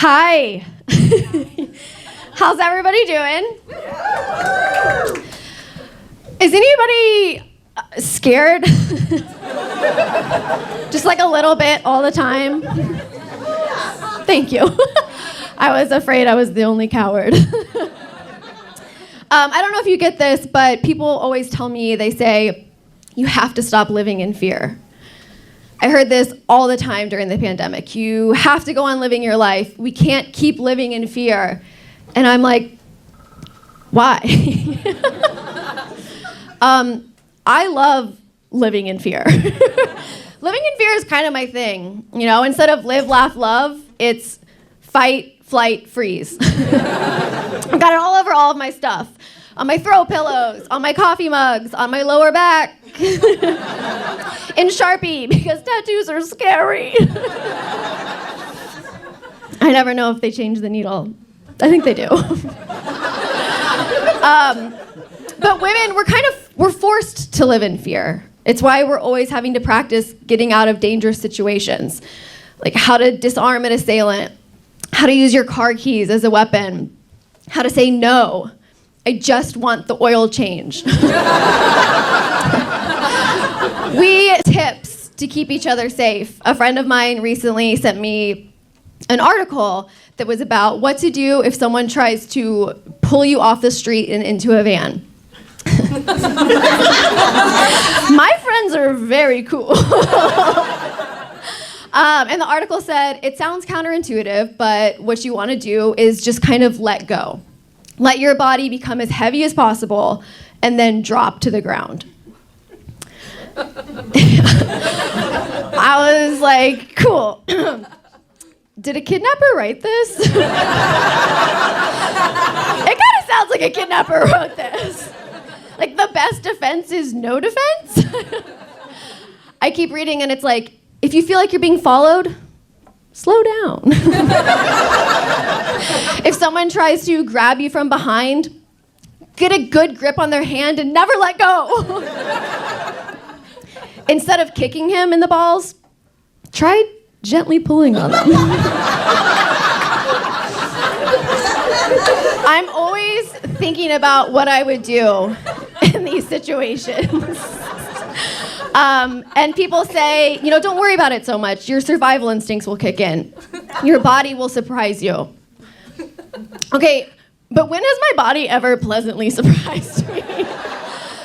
Hi. How's everybody doing? Is anybody scared? Just like a little bit all the time? Thank you. I was afraid I was the only coward. I don't know if you get this, but people always tell me, they say, you have to stop living in fear. I heard this all the time during the pandemic. You have to go on living your life. We can't keep living in fear. And I'm like, why? I love living in fear. Living in fear is kind of my thing. You know, instead of live, laugh, love, it's fight, flight, freeze. I've got it all over all of my stuff. On my throw pillows, on my coffee mugs, on my lower back. In Sharpie, because tattoos are scary. I never know if they change the needle. I think they do. But women, we're forced to live in fear. It's why we're always having to practice getting out of dangerous situations. Like how to disarm an assailant, how to use your car keys as a weapon, how to say no. I just want the oil change. We tips to keep each other safe. A friend of mine recently sent me an article that was about what to do if someone tries to pull you off the street and into a van. My friends are very cool. And the article said, it sounds counterintuitive, but what you want to do is just kind of let go. Let your body become as heavy as possible and then drop to the ground. I was like, cool. Did a kidnapper write this? It kind of sounds like a kidnapper wrote this. Like, the best defense is no defense? I keep reading and it's like, if you feel like you're being followed, slow down. If someone tries to grab you from behind, get a good grip on their hand and never let go. Instead of kicking him in the balls, try gently pulling on them. I'm always thinking about what I would do in these situations. And people say, you know, don't worry about it so much. Your survival instincts will kick in. Your body will surprise you. Okay, but when has my body ever pleasantly surprised me?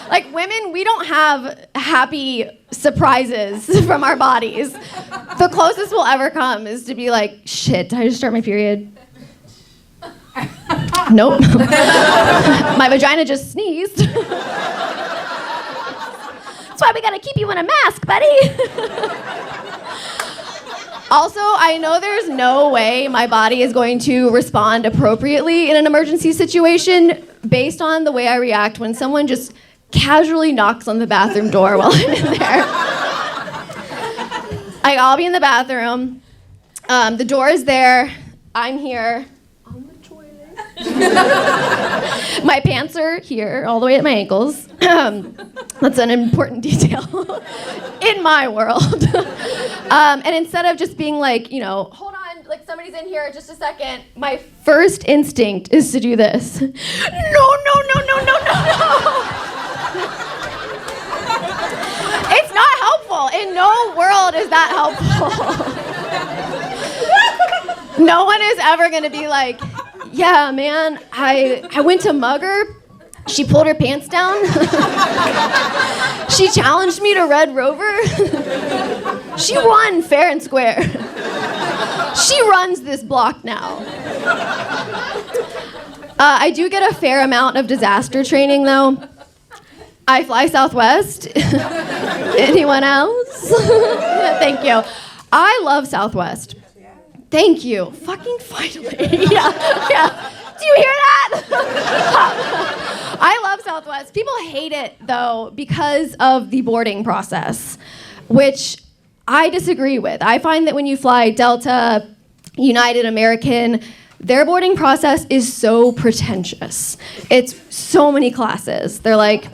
Like, women, we don't have happy surprises from our bodies. The closest we'll ever come is to be like, shit, did I just start my period? Nope. My vagina just sneezed. That's why we gotta keep you in a mask, buddy. Also, I know there's no way my body is going to respond appropriately in an emergency situation based on the way I react when someone just casually knocks on the bathroom door while I'm in there. I'll be in the bathroom. The door is there. I'm here. On the toilet. My pants are here, all the way at my ankles. That's an important detail in my world. And instead of just being like, you know, hold on, like somebody's in here, just a second, my first instinct is to do this. No. It's not helpful. In no world is that helpful. No one is ever gonna be like, yeah, man, I went to mug her. She pulled her pants down. She challenged me to Red Rover. She won fair and square. She runs this block now. I do get a fair amount of disaster training, though. I fly Southwest. Anyone else? Thank you. I love Southwest. Thank you. Fucking finally. Yeah. Do you hear that? I love Southwest. People hate it, though, because of the boarding process, which I disagree with. I find that when you fly Delta, United, American, their boarding process is so pretentious. It's so many classes. They're like,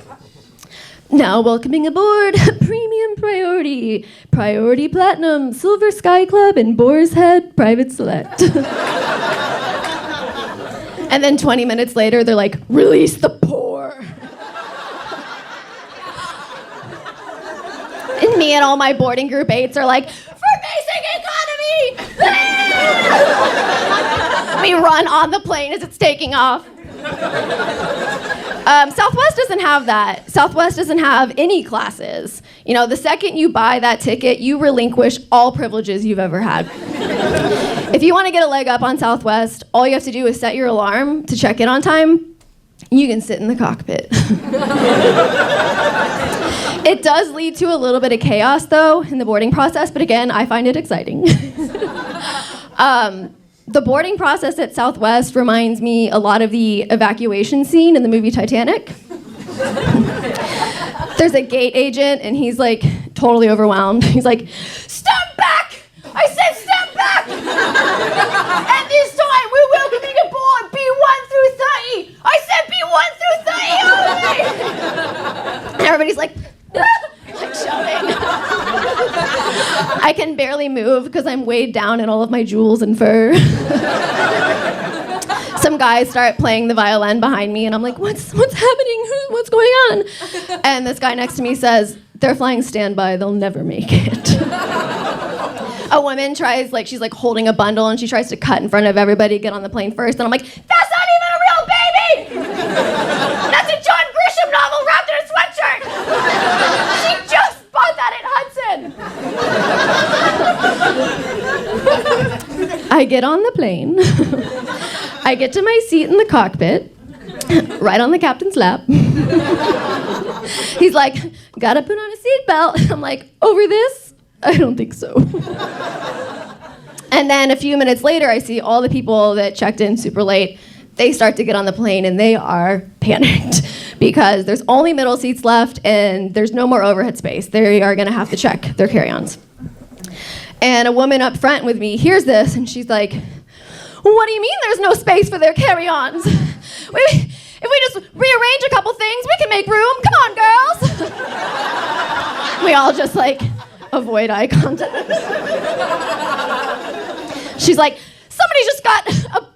Now welcoming aboard Premium Priority, Priority Platinum, Silver Sky Club, and Boar's Head Private Select. And then 20 minutes later, they're like, release the poor. And me and all my boarding group 8s are like, for basic economy! We run on the plane as it's taking off. Southwest doesn't have that. Southwest doesn't have any classes. You know, the second you buy that ticket, you relinquish all privileges you've ever had. If you want to get a leg up on Southwest, all you have to do is set your alarm to check in on time. You can sit in the cockpit. It does lead to a little bit of chaos, though, in the boarding process, but again, I find it exciting. The boarding process at Southwest reminds me a lot of the evacuation scene in the movie Titanic. There's a gate agent, and he's like totally overwhelmed. He's like, step back! I said step back! And this time we're welcoming aboard B1 through 30! I said B1 through 30 only! And everybody's like, like shoving. I can barely move because I'm weighed down in all of my jewels and fur. Some guys start playing the violin behind me, and I'm like, what's happening? What's going on? And this guy next to me says, they're flying standby, they'll never make it. A woman tries, like, she's like holding a bundle, and she tries to cut in front of everybody, get on the plane first, and I'm like, that's not even a real baby! That's a John Grisham novel wrapped in a sweatshirt! She just bought that in Hudson! I get on the plane. I get to my seat in the cockpit, right on the captain's lap. He's like, gotta put on a seatbelt. I'm like, over this? I don't think so. And then a few minutes later, I see all the people that checked in super late. They start to get on the plane, and they are panicked because there's only middle seats left, and there's no more overhead space. They are gonna have to check their carry-ons. And a woman up front with me hears this, and she's like, what do you mean there's no space for their carry-ons? If we just rearrange a couple things, we can make room. Come on, girls. We all just like avoid eye contact. She's like, somebody just got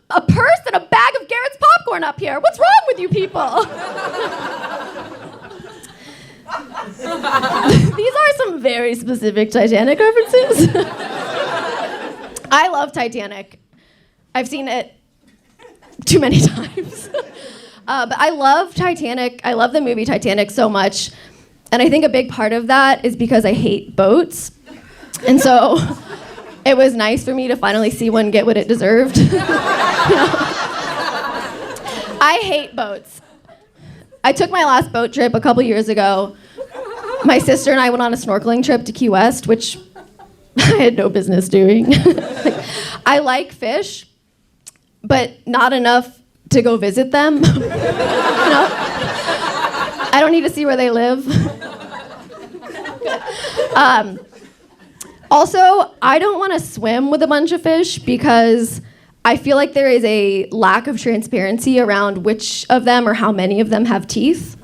a purse and a bag of Garrett's popcorn up here. What's wrong with you people? These are some very specific Titanic references. I love Titanic. I've seen it too many times. But I love Titanic. I love the movie Titanic so much. And I think a big part of that is because I hate boats. And so it was nice for me to finally see one get what it deserved. You know? I hate boats. I took my last boat trip a couple years ago. My sister and I went on a snorkeling trip to Key West, which I had no business doing. I like fish, but not enough to go visit them. You know? I don't need to see where they live. Also, I don't want to swim with a bunch of fish because I feel like there is a lack of transparency around which of them or how many of them have teeth.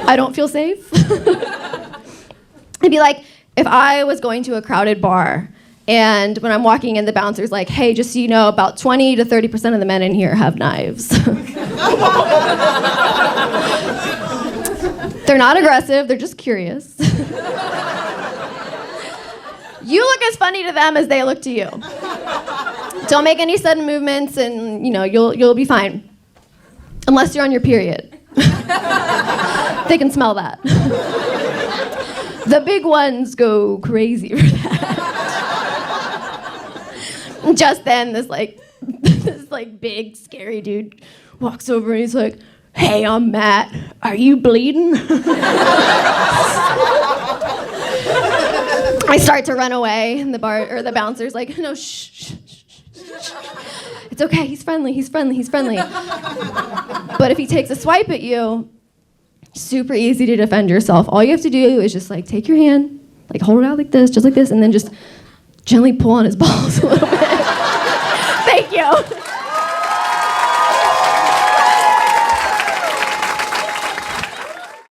I don't feel safe. It'd be like if I was going to a crowded bar and when I'm walking in, the bouncer's like, hey, just so you know, about 20 to 30% of the men in here have knives. They're not aggressive, they're just curious. You look as funny to them as they look to you. Don't make any sudden movements and, you know, you'll be fine. Unless you're on your period. They can smell that. The big ones go crazy for that. Just then, this big, scary dude walks over and he's like, hey, I'm Matt. Are you bleeding? I start to run away, and the bouncer's like, no, shh. It's okay, he's friendly. But if he takes a swipe at you, super easy to defend yourself. All you have to do is just like take your hand, like hold it out like this, just like this, and then just gently pull on his balls a little bit. Thank you.